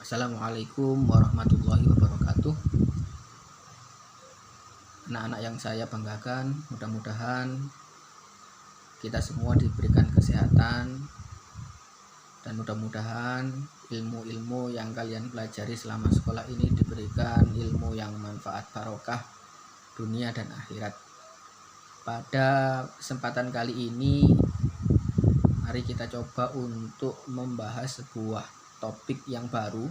Assalamualaikum warahmatullahi wabarakatuh. Anak-anak yang saya banggakan, mudah-mudahan kita semua diberikan kesehatan dan mudah-mudahan ilmu-ilmu yang kalian pelajari selama sekolah ini diberikan ilmu yang manfaat barokah dunia dan akhirat. Pada kesempatan kali ini, mari kita coba untuk membahas sebuah topik yang baru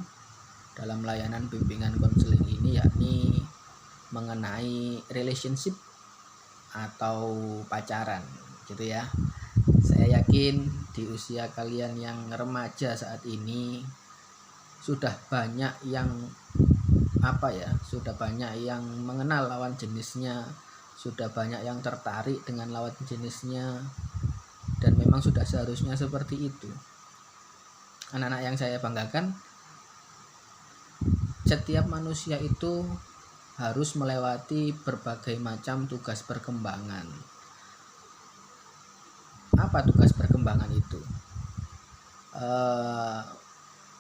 dalam layanan bimbingan konseling ini, yakni mengenai relationship atau pacaran gitu ya. Saya yakin di usia kalian yang remaja saat ini sudah banyak yang sudah banyak yang mengenal lawan jenisnya, sudah banyak yang tertarik dengan lawan jenisnya, dan memang sudah seharusnya seperti itu. Anak-anak yang saya banggakan, setiap manusia itu harus melewati berbagai macam tugas perkembangan. Apa tugas perkembangan itu?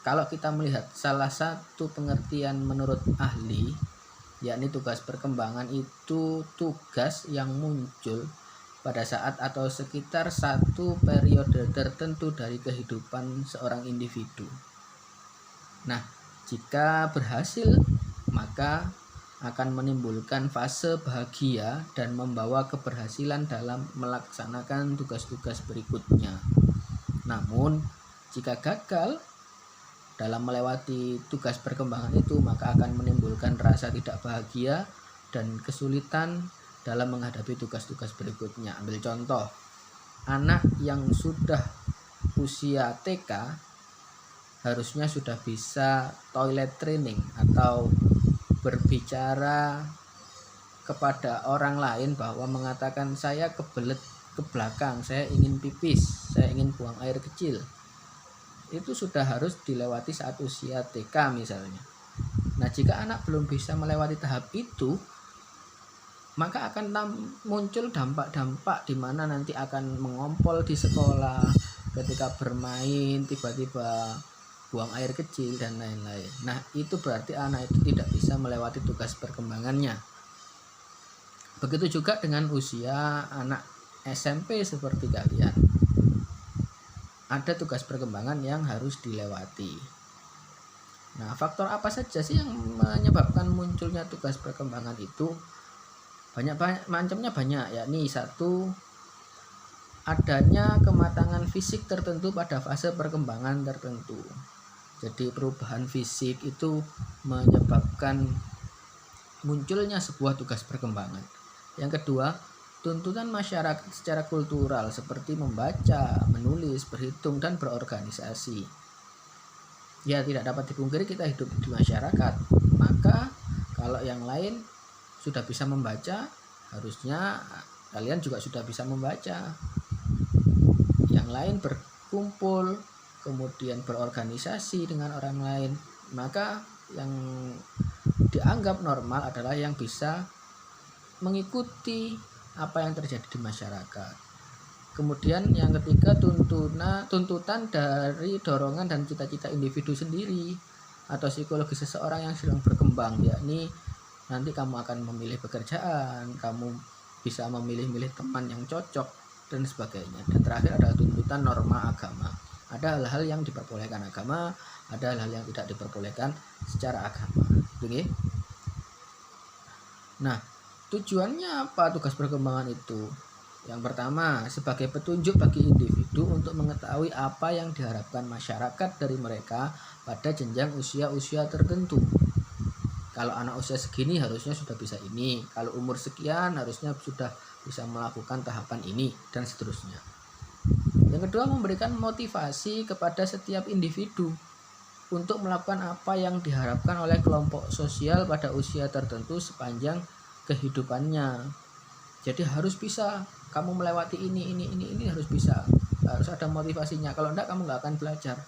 Kalau kita melihat salah satu pengertian menurut ahli, yakni tugas perkembangan itu tugas yang muncul pada saat atau sekitar satu periode tertentu dari kehidupan seorang individu. Nah, jika berhasil, maka akan menimbulkan fase bahagia dan membawa keberhasilan dalam melaksanakan tugas-tugas berikutnya. Namun, jika gagal dalam melewati tugas perkembangan itu, maka akan menimbulkan rasa tidak bahagia dan kesulitan dalam menghadapi tugas-tugas berikutnya. Ambil contoh, anak yang sudah usia TK harusnya sudah bisa toilet training atau berbicara kepada orang lain bahwa mengatakan saya kebelet ke belakang, saya ingin pipis, saya ingin buang air kecil. Itu sudah harus dilewati saat usia TK misalnya. Nah, jika anak belum bisa melewati tahap itu, maka akan muncul dampak-dampak di mana nanti akan mengompol di sekolah, ketika bermain tiba-tiba buang air kecil dan lain-lain. Nah, itu berarti anak itu tidak bisa melewati tugas perkembangannya. Begitu juga dengan usia anak SMP seperti kalian. Ada tugas perkembangan yang harus dilewati. Nah, faktor apa saja sih yang menyebabkan munculnya tugas perkembangan itu? Macamnya banyak, yakni satu, adanya kematangan fisik tertentu pada fase perkembangan tertentu. Jadi perubahan fisik itu menyebabkan munculnya sebuah tugas perkembangan. Yang kedua, tuntutan masyarakat secara kultural seperti membaca, menulis, berhitung, dan berorganisasi. Ya, tidak dapat dipungkiri kita hidup di masyarakat. Maka kalau yang lain sudah bisa membaca, harusnya kalian juga sudah bisa membaca. Yang lain berkumpul, kemudian berorganisasi dengan orang lain, maka yang dianggap normal adalah yang bisa mengikuti apa yang terjadi di masyarakat. Kemudian yang ketiga, tuntutan dari dorongan dan cita-cita individu sendiri atau psikologi seseorang yang sedang berkembang, yakni nanti kamu akan memilih pekerjaan, kamu bisa memilih-milih teman yang cocok dan sebagainya. Dan terakhir adalah tuntutan norma agama. Ada hal-hal yang diperbolehkan agama, ada hal-hal yang tidak diperbolehkan secara agama. Oke? Nah, tujuannya apa tugas perkembangan itu? Yang pertama, sebagai petunjuk bagi individu untuk mengetahui apa yang diharapkan masyarakat dari mereka pada jenjang usia-usia tertentu. Kalau anak usia segini harusnya sudah bisa ini, kalau umur sekian harusnya sudah bisa melakukan tahapan ini, dan seterusnya. Yang kedua, memberikan motivasi kepada setiap individu untuk melakukan apa yang diharapkan oleh kelompok sosial pada usia tertentu sepanjang kehidupannya. Jadi harus bisa kamu melewati ini harus bisa, harus ada motivasinya. Kalau enggak, kamu nggak akan belajar.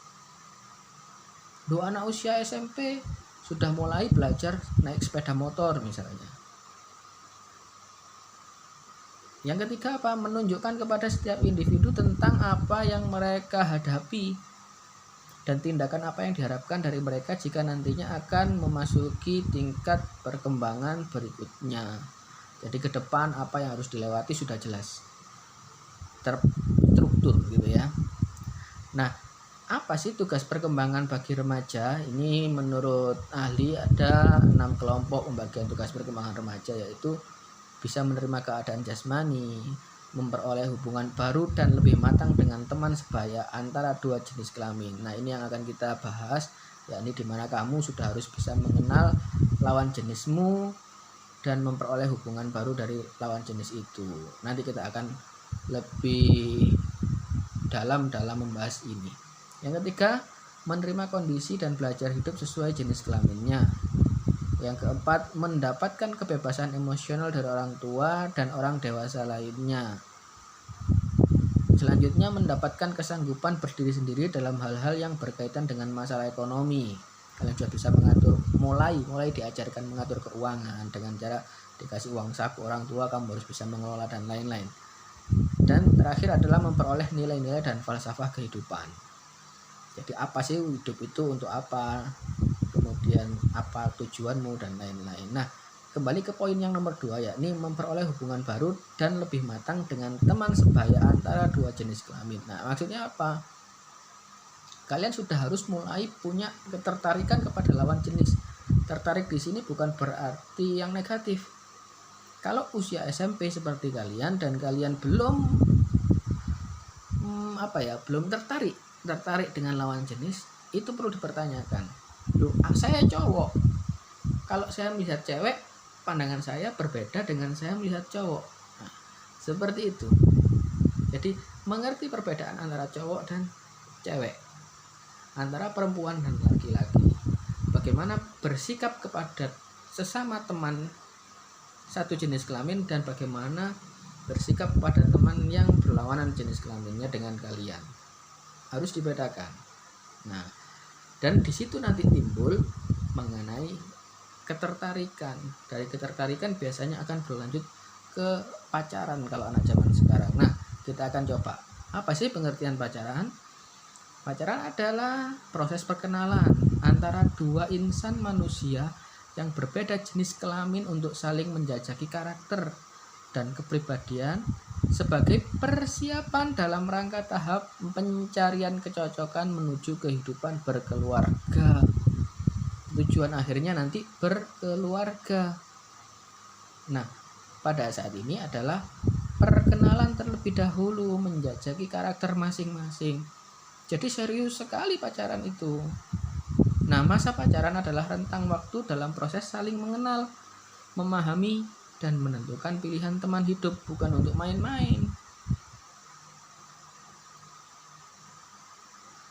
Dua anak usia SMP sudah mulai belajar naik sepeda motor misalnya. Yang ketiga apa? Menunjukkan kepada setiap individu tentang apa yang mereka hadapi. dan tindakan apa yang diharapkan dari mereka jika nantinya akan memasuki tingkat perkembangan berikutnya. Jadi ke depan apa yang harus dilewati sudah jelas terstruktur gitu ya. Nah, apa sih tugas perkembangan bagi remaja? Ini menurut ahli ada 6 kelompok pembagian tugas perkembangan remaja, yaitu bisa menerima keadaan jasmani, memperoleh hubungan baru dan lebih matang dengan teman sebaya antara dua jenis kelamin. Nah, ini yang akan kita bahas, yakni dimana kamu sudah harus bisa mengenal lawan jenismu dan memperoleh hubungan baru dari lawan jenis itu. Nanti kita akan lebih dalam membahas ini. Yang ketiga, menerima kondisi dan belajar hidup sesuai jenis kelaminnya. Yang keempat, mendapatkan kebebasan emosional dari orang tua dan orang dewasa lainnya. Selanjutnya, mendapatkan kesanggupan berdiri sendiri dalam hal-hal yang berkaitan dengan masalah ekonomi. Kalian sudah bisa mengatur, mulai diajarkan mengatur keuangan dengan cara dikasih uang saku orang tua, kamu harus bisa mengelola dan lain-lain. Dan terakhir adalah memperoleh nilai-nilai dan falsafah kehidupan. Jadi apa sih hidup itu, untuk apa, kemudian apa tujuanmu dan lain-lain. Nah, kembali ke poin yang nomor 2, yakni memperoleh hubungan baru dan lebih matang dengan teman sebaya antara dua jenis kelamin. Nah, maksudnya apa? Kalian sudah harus mulai punya ketertarikan kepada lawan jenis. Tertarik di sini bukan berarti yang negatif. Kalau usia SMP seperti kalian dan kalian belum belum tertarik dengan lawan jenis, itu perlu dipertanyakan. Loh, saya cowok. Kalau saya melihat cewek, pandangan saya berbeda dengan saya melihat cowok. Nah, seperti itu. Jadi mengerti perbedaan antara cowok dan cewek, antara perempuan dan laki-laki. Bagaimana bersikap kepada sesama teman satu jenis kelamin dan bagaimana bersikap kepada teman yang berlawanan jenis kelaminnya dengan kalian. Harus dibedakan. Nah, dan di situ nanti timbul mengenai ketertarikan. Dari ketertarikan biasanya akan berlanjut ke pacaran kalau anak zaman sekarang. Nah, kita akan coba. Apa sih pengertian pacaran? Pacaran adalah proses perkenalan antara dua insan manusia yang berbeda jenis kelamin untuk saling menjajaki karakter dan kepribadian sebagai persiapan dalam rangka tahap pencarian kecocokan menuju kehidupan berkeluarga. Tujuan akhirnya nanti berkeluarga. Nah, pada saat ini adalah perkenalan terlebih dahulu, menjajaki karakter masing-masing. Jadi serius sekali pacaran itu. Nah, masa pacaran adalah rentang waktu dalam proses saling mengenal, memahami, dan menentukan pilihan teman hidup, bukan untuk main-main.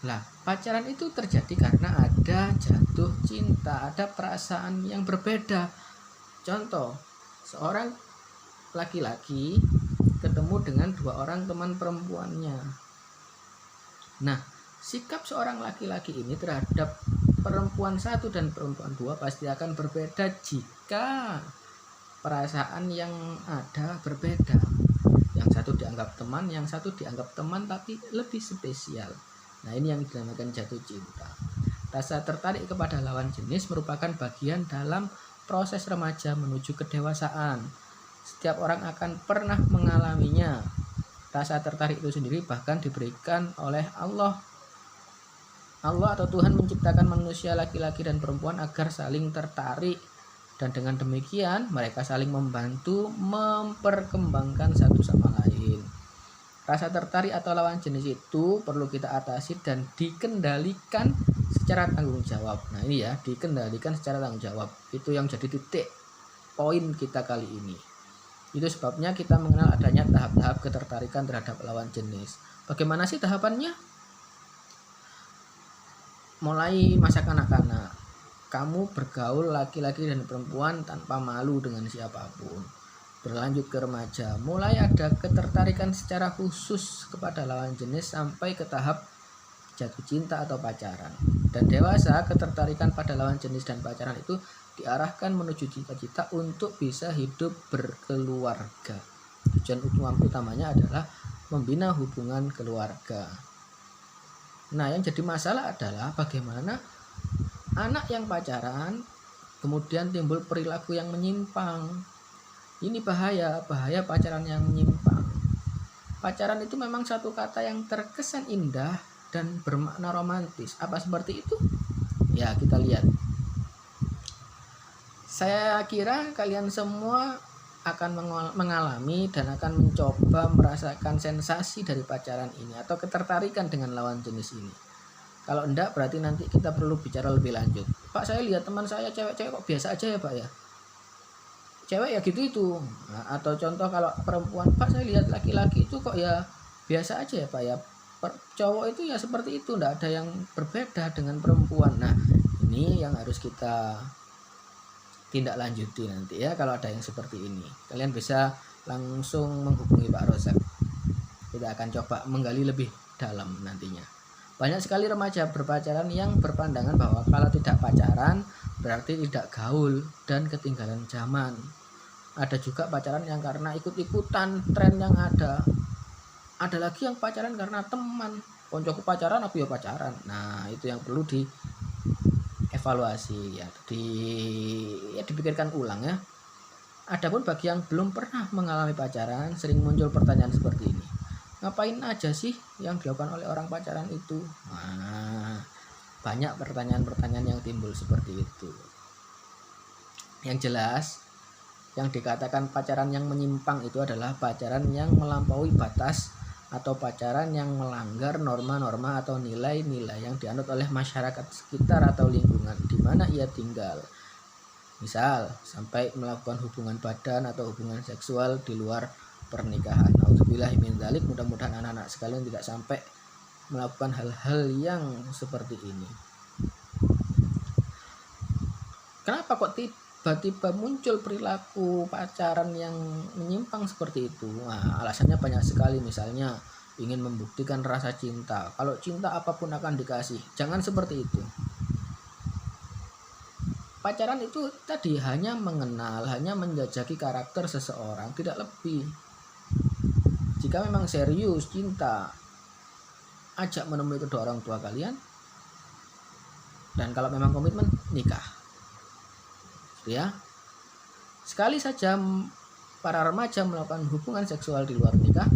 Lah, pacaran itu terjadi karena ada jatuh cinta, ada perasaan yang berbeda. Contoh, seorang laki-laki ketemu dengan dua orang teman perempuannya. Nah, sikap seorang laki-laki ini terhadap perempuan satu dan perempuan dua pasti akan berbeda jika perasaan yang ada berbeda. Yang satu dianggap teman, yang satu dianggap teman tapi lebih spesial. Nah, ini yang dinamakan jatuh cinta. Rasa tertarik kepada lawan jenis merupakan bagian dalam proses remaja menuju kedewasaan. Setiap orang akan pernah mengalaminya. Rasa tertarik itu sendiri bahkan diberikan oleh Allah. Allah atau Tuhan menciptakan manusia laki-laki dan perempuan agar saling tertarik. Dan dengan demikian mereka saling membantu memperkembangkan satu sama lain. Rasa tertarik atau lawan jenis itu perlu kita atasi dan dikendalikan secara tanggung jawab. Nah, ini ya, dikendalikan secara tanggung jawab. Itu yang jadi titik poin kita kali ini. Itu sebabnya kita mengenal adanya tahap-tahap ketertarikan terhadap lawan jenis. Bagaimana sih tahapannya? Mulai masa kanak-kanak, kamu bergaul laki-laki dan perempuan tanpa malu dengan siapapun. Berlanjut ke remaja, mulai ada ketertarikan secara khusus kepada lawan jenis sampai ke tahap jatuh cinta atau pacaran. Dan dewasa, ketertarikan pada lawan jenis dan pacaran itu diarahkan menuju cita-cita untuk bisa hidup berkeluarga. Tujuan utamanya adalah membina hubungan keluarga. Nah, yang jadi masalah adalah bagaimana anak yang pacaran kemudian timbul perilaku yang menyimpang. Ini bahaya pacaran yang menyimpang. Pacaran itu memang satu kata yang terkesan indah dan bermakna romantis. Apa seperti itu? Ya, kita lihat. Saya kira kalian semua akan mengalami dan akan mencoba merasakan sensasi dari pacaran ini atau ketertarikan dengan lawan jenis ini. Kalau enggak berarti nanti kita perlu bicara lebih lanjut. Pak, saya lihat teman saya cewek-cewek kok biasa aja ya Pak ya. Cewek ya gitu itu. Nah, atau contoh kalau perempuan, Pak saya lihat laki-laki itu kok ya biasa aja ya Pak ya. Cowok itu ya seperti itu, enggak ada yang berbeda dengan perempuan. Nah, ini yang harus kita tindak lanjuti nanti ya kalau ada yang seperti ini. Kalian bisa langsung menghubungi Pak Rozak. Kita akan coba menggali lebih dalam nantinya. Banyak sekali remaja berpacaran yang berpandangan bahwa kalau tidak pacaran berarti tidak gaul dan ketinggalan zaman. Ada juga pacaran yang karena ikut-ikutan tren yang ada. Ada lagi yang pacaran karena teman. Koncoku pacaran, aku ya pacaran. Nah, itu yang perlu dievaluasi ya, dipikirkan ulang ya. Adapun bagi yang belum pernah mengalami pacaran, sering muncul pertanyaan seperti ini. Ngapain aja sih yang dilakukan oleh orang pacaran itu? Nah, banyak pertanyaan-pertanyaan yang timbul seperti itu. Yang jelas, yang dikatakan pacaran yang menyimpang itu adalah pacaran yang melampaui batas atau pacaran yang melanggar norma-norma atau nilai-nilai yang dianut oleh masyarakat sekitar atau lingkungan di mana ia tinggal. Misal, sampai melakukan hubungan badan atau hubungan seksual di luar pernikahan. Nauzubillahi min dzalik, mudah-mudahan anak-anak sekalian tidak sampai melakukan hal-hal yang seperti ini. Kenapa kok tiba-tiba muncul perilaku pacaran yang menyimpang seperti itu? Nah, alasannya banyak sekali. Misalnya ingin membuktikan rasa cinta. Kalau cinta apapun akan dikasih. Jangan seperti itu. Pacaran itu tadi hanya mengenal, hanya menjajaki karakter seseorang, tidak lebih. Jika memang serius cinta, ajak menemui kedua orang tua kalian. Dan kalau memang komitmen, nikah. Ya. Sekali saja para remaja melakukan hubungan seksual di luar nikah,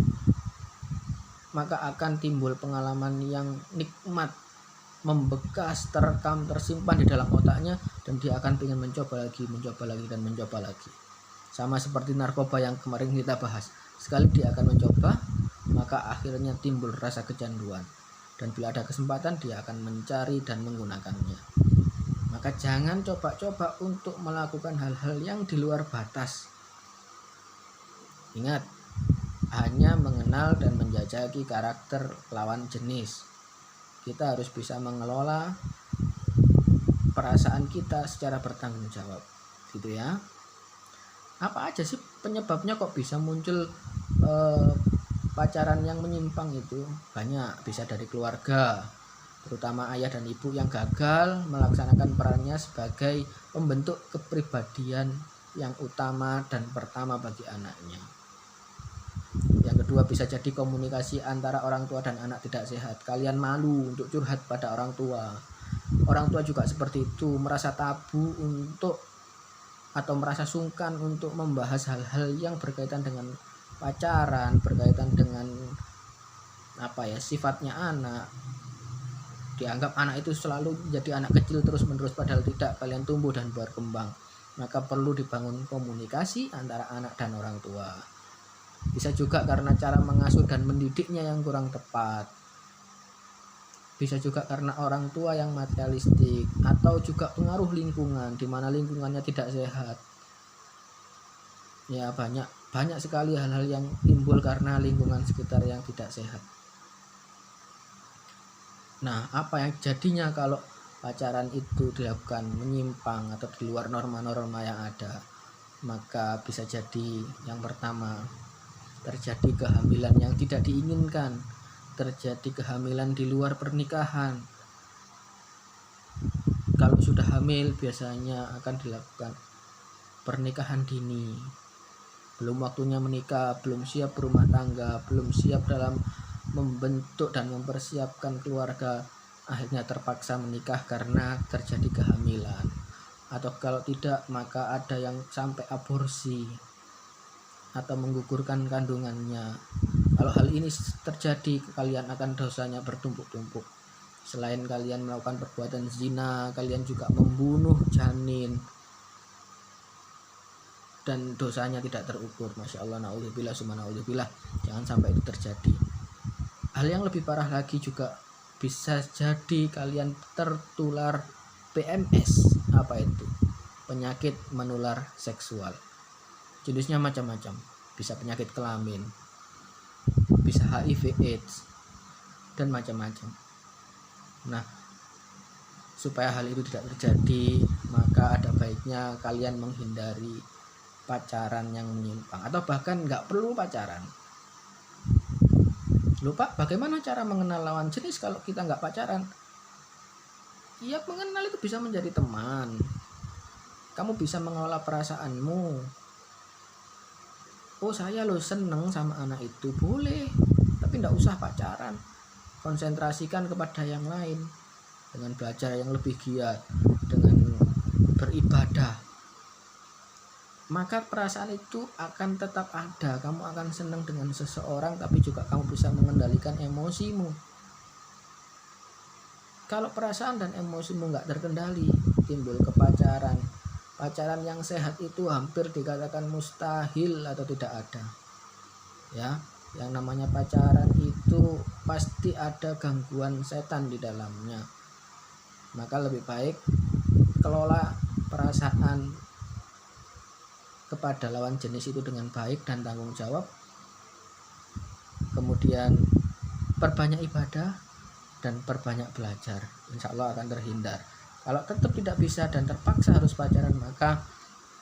maka akan timbul pengalaman yang nikmat, membekas, terekam, tersimpan di dalam otaknya, dan dia akan ingin mencoba lagi dan mencoba lagi. Sama seperti narkoba yang kemarin kita bahas. Sekali dia akan mencoba, maka akhirnya timbul rasa kecanduan. Dan bila ada kesempatan dia akan mencari dan menggunakannya. Maka jangan coba-coba untuk melakukan hal-hal yang di luar batas. Ingat, hanya mengenal dan menjajaki karakter lawan jenis. Kita harus bisa mengelola perasaan kita secara bertanggung jawab, gitu ya. Apa aja sih penyebabnya kok bisa muncul pacaran yang menyimpang itu? Banyak, bisa dari keluarga, terutama ayah dan ibu yang gagal melaksanakan perannya sebagai pembentuk kepribadian yang utama dan pertama bagi anaknya. Yang kedua, bisa jadi komunikasi antara orang tua dan anak tidak sehat. Kalian malu untuk curhat pada orang tua. Orang tua juga seperti itu, merasa tabu untuk atau merasa sungkan untuk membahas hal-hal yang berkaitan dengan pacaran, berkaitan dengan sifatnya anak. Dianggap anak itu selalu jadi anak kecil terus-menerus, padahal tidak. Kalian tumbuh dan berkembang. Maka perlu dibangun komunikasi antara anak dan orang tua. Bisa juga karena cara mengasuh dan mendidiknya yang kurang tepat. Bisa juga karena orang tua yang materialistik, atau juga pengaruh lingkungan di mana lingkungannya tidak sehat. Ya, banyak sekali hal-hal yang timbul karena lingkungan sekitar yang tidak sehat. Nah, apa yang jadinya kalau pacaran itu dilakukan menyimpang atau di luar norma-norma yang ada? Maka bisa jadi yang pertama, terjadi kehamilan yang tidak diinginkan, terjadi kehamilan di luar pernikahan. Kalau sudah hamil biasanya akan dilakukan pernikahan dini. Belum waktunya menikah, belum siap berumah tangga, belum siap dalam membentuk dan mempersiapkan keluarga akhirnya terpaksa menikah karena terjadi kehamilan, atau kalau tidak maka ada yang sampai aborsi atau menggugurkan kandungannya. Kalau hal ini terjadi, kalian akan dosanya bertumpuk-tumpuk. Selain kalian melakukan perbuatan zina, kalian juga membunuh janin dan dosanya tidak terukur. Masya Allah, na'udzubillah, summa na'udzubillah, jangan sampai itu terjadi. Hal yang lebih parah lagi juga, bisa jadi kalian tertular PMS. Apa itu? Penyakit menular seksual. Jenisnya macam-macam, bisa penyakit kelamin, bisa HIV AIDS, dan macam-macam. Nah, supaya hal itu tidak terjadi, maka ada baiknya kalian menghindari pacaran yang menyimpang, atau bahkan nggak perlu pacaran. Lupa bagaimana cara mengenal lawan jenis kalau kita nggak pacaran? Ya, mengenal itu bisa menjadi teman. Kamu bisa mengelola perasaanmu. Oh, saya lo seneng sama anak itu, boleh, tapi nggak usah pacaran. Konsentrasikan kepada yang lain, dengan belajar yang lebih giat, dengan beribadah, maka perasaan itu akan tetap ada. Kamu akan senang dengan seseorang, tapi juga kamu bisa mengendalikan emosimu. Kalau perasaan dan emosimu nggak terkendali, timbul kepacaran. Pacaran yang sehat itu hampir dikatakan mustahil atau tidak ada. Ya, yang namanya pacaran itu pasti ada gangguan setan di dalamnya. Maka lebih baik kelola perasaan kepada lawan jenis itu dengan baik dan tanggung jawab. Kemudian perbanyak ibadah dan perbanyak belajar, insya Allah akan terhindar. Kalau tetap tidak bisa dan terpaksa harus pacaran, maka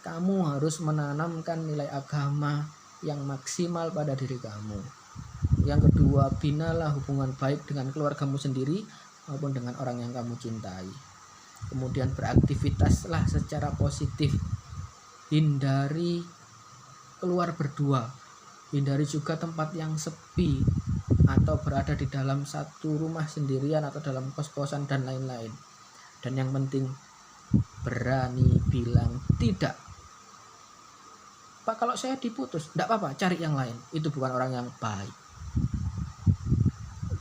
kamu harus menanamkan nilai agama yang maksimal pada diri kamu. Yang kedua, binalah hubungan baik dengan keluargamu sendiri maupun dengan orang yang kamu cintai. Kemudian beraktivitaslah secara positif. Hindari keluar berdua. Hindari juga tempat yang sepi atau berada di dalam satu rumah sendirian atau dalam kos-kosan dan lain-lain. Dan yang penting, berani bilang tidak. Pak, kalau saya diputus, tidak apa-apa, cari yang lain. Itu bukan orang yang baik.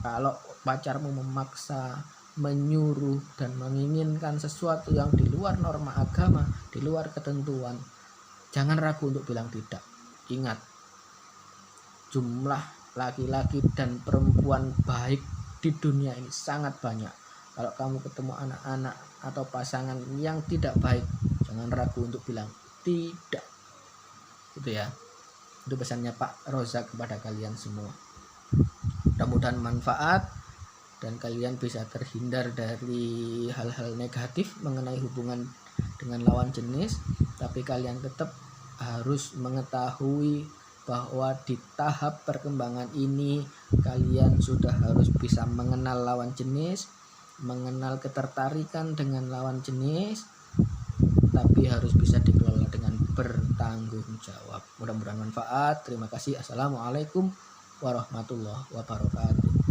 Kalau pacarmu memaksa, menyuruh, dan menginginkan sesuatu yang di luar norma agama, di luar ketentuan, jangan ragu untuk bilang tidak. Ingat, jumlah laki-laki dan perempuan baik di dunia ini sangat banyak. Kalau kamu ketemu anak-anak atau pasangan yang tidak baik, jangan ragu untuk bilang tidak. Itu ya. Itu pesannya Pak Rozak kepada kalian semua. Mudah-mudahan manfaat dan kalian bisa terhindar dari hal-hal negatif mengenai hubungan dengan lawan jenis. Tapi kalian tetap harus mengetahui bahwa di tahap perkembangan ini kalian sudah harus bisa mengenal lawan jenis, mengenal ketertarikan dengan lawan jenis, tapi harus bisa dikelola dengan bertanggung jawab. Mudah-mudahan manfaat. Terima kasih. Assalamualaikum warahmatullahi wabarakatuh.